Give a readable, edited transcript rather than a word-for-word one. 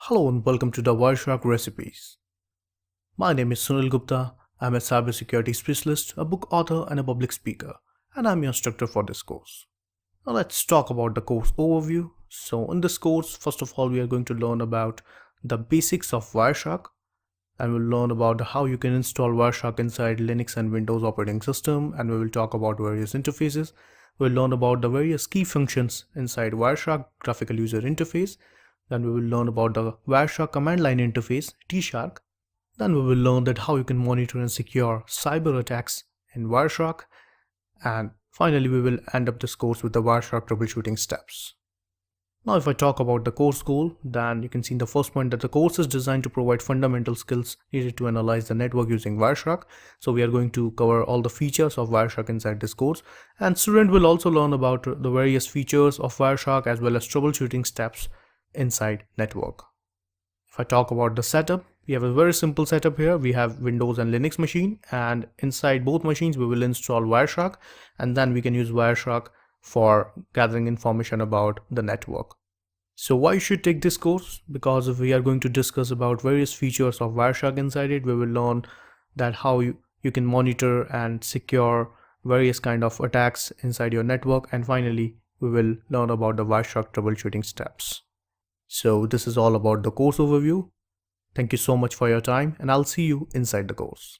Hello and welcome to the Wireshark recipes. My name is Sunil Gupta. I'm a cybersecurity specialist, a book author, and a public speaker, and I'm your instructor for this course. Now let's talk about the course overview. So in this course, first of all, we are going to learn about the basics of Wireshark, and we'll learn about how you can install Wireshark inside Linux and Windows operating system, and we will talk about various interfaces. We'll learn about the various key functions inside Wireshark graphical user interface. Then we will learn about the Wireshark command line interface, T-Shark. Then we will learn that how you can monitor and secure cyber attacks in Wireshark. And finally, we will end up this course with the Wireshark troubleshooting steps. Now, if I talk about the course goal, then you can see in the first point that the course is designed to provide fundamental skills needed to analyze the network using Wireshark. So we are going to cover all the features of Wireshark inside this course. And student will also learn about the various features of Wireshark as well as troubleshooting steps inside network. If I talk about the setup, we have a very simple setup here. We have Windows and Linux machine, and inside both machines we will install Wireshark, and then we can use Wireshark for gathering information about the network. So why you should take this course? Because if we are going to discuss about various features of Wireshark inside it, we will learn that how you can monitor and secure various kind of attacks inside your network, and finally we will learn about the Wireshark troubleshooting steps. So this is all about the course overview. Thank you so much for your time, and I'll see you inside the course.